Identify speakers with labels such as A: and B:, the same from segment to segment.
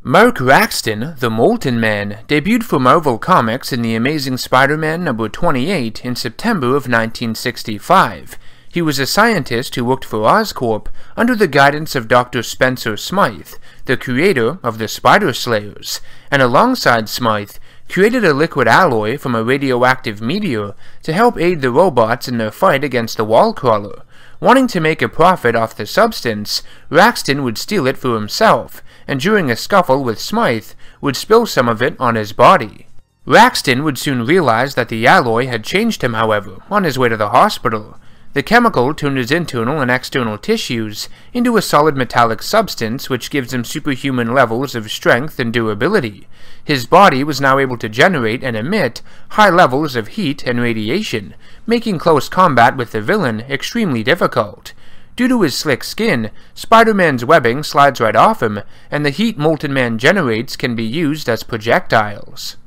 A: Mark Raxton, the Molten Man, debuted for Marvel Comics in The Amazing Spider-Man number 28 in September of 1965. He was a scientist who worked for Oscorp under the guidance of Dr. Spencer Smythe, the creator of the Spider Slayers, and alongside Smythe, created a liquid alloy from a radioactive meteor to help aid the robots in their fight against the Wallcrawler. Wanting to make a profit off the substance, Raxton would steal it for himself, and during a scuffle with Smythe, would spill some of it on his body. Raxton would soon realize that the alloy had changed him, however, on his way to the hospital. The chemical turned his internal and external tissues into a solid metallic substance which gives him superhuman levels of strength and durability. His body was now able to generate and emit high levels of heat and radiation, making close combat with the villain extremely difficult. Due to his slick skin, Spider-Man's webbing slides right off him, and the heat Molten Man generates can be used as projectiles.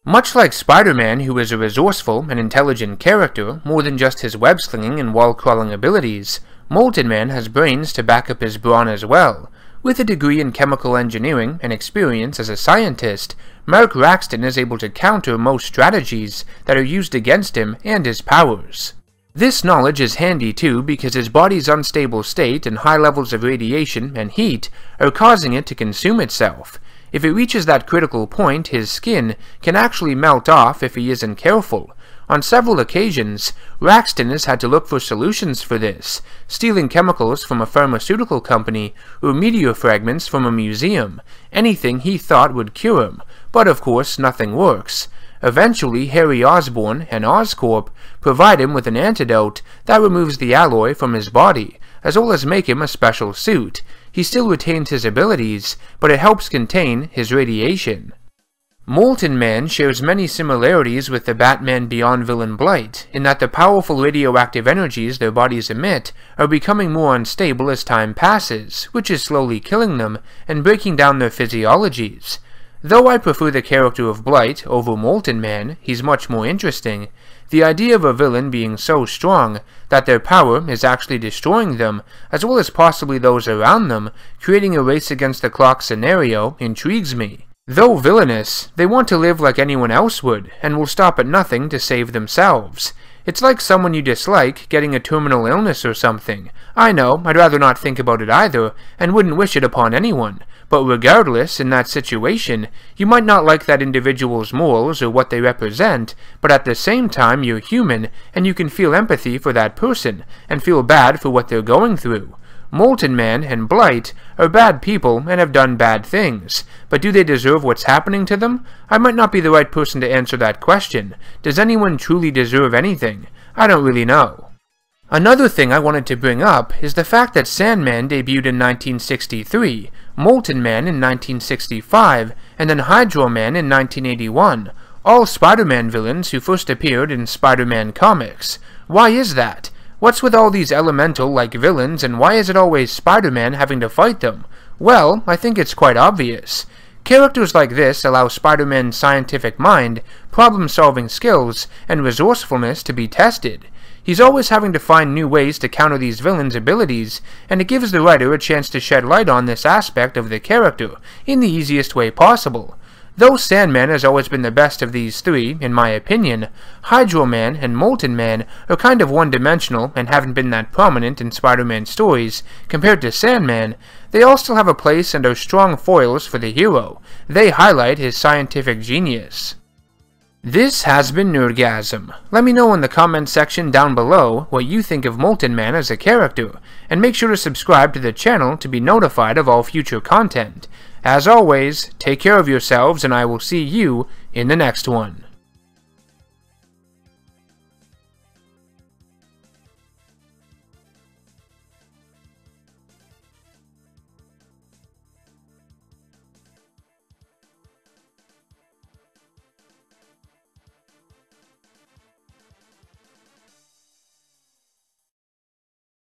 A: Much like Spider-Man, who is a resourceful and intelligent character, more than just his web-slinging and wall-crawling abilities, Molten Man has brains to back up his brawn as well. With a degree in chemical engineering and experience as a scientist, Mark Raxton is able to counter most strategies that are used against him and his powers. This knowledge is handy too because his body's unstable state and high levels of radiation and heat are causing it to consume itself. If it reaches that critical point, his skin can actually melt off if he isn't careful. On several occasions, Raxton has had to look for solutions for this, stealing chemicals from a pharmaceutical company or meteor fragments from a museum, anything he thought would cure him, but of course nothing works. Eventually, Harry Osborn and Oscorp provide him with an antidote that removes the alloy from his body, as well as make him a special suit. He still retains his abilities, but it helps contain his radiation. Molten Man shares many similarities with the Batman Beyond villain Blight, in that the powerful radioactive energies their bodies emit are becoming more unstable as time passes, which is slowly killing them and breaking down their physiologies. Though I prefer the character of Blight over Molten Man, he's much more interesting. The idea of a villain being so strong that their power is actually destroying them, as well as possibly those around them, creating a race against the clock scenario, intrigues me. Though villainous, they want to live like anyone else would, and will stop at nothing to save themselves. It's like someone you dislike getting a terminal illness or something. I know, I'd rather not think about it either, and wouldn't wish it upon anyone. But regardless, in that situation, you might not like that individual's morals or what they represent, but at the same time you're human, and you can feel empathy for that person, and feel bad for what they're going through. Molten Man and Blight are bad people and have done bad things, but do they deserve what's happening to them? I might not be the right person to answer that question. Does anyone truly deserve anything? I don't really know. Another thing I wanted to bring up is the fact that Sandman debuted in 1963, Molten Man in 1965, and then Hydro Man in 1981, all Spider-Man villains who first appeared in Spider-Man comics. Why is that? What's with all these elemental-like villains, and why is it always Spider-Man having to fight them? Well, I think it's quite obvious. Characters like this allow Spider-Man's scientific mind, problem-solving skills, and resourcefulness to be tested. He's always having to find new ways to counter these villains' abilities, and it gives the writer a chance to shed light on this aspect of the character in the easiest way possible. Though Sandman has always been the best of these three, in my opinion, Hydro Man and Molten Man are kind of one-dimensional and haven't been that prominent in Spider-Man stories. Compared to Sandman, they all still have a place and are strong foils for the hero. They highlight his scientific genius. This has been NerdGasm. Let me know in the comments section down below what you think of Molten Man as a character, and make sure to subscribe to the channel to be notified of all future content. As always, take care of yourselves, and I will see you in the next one.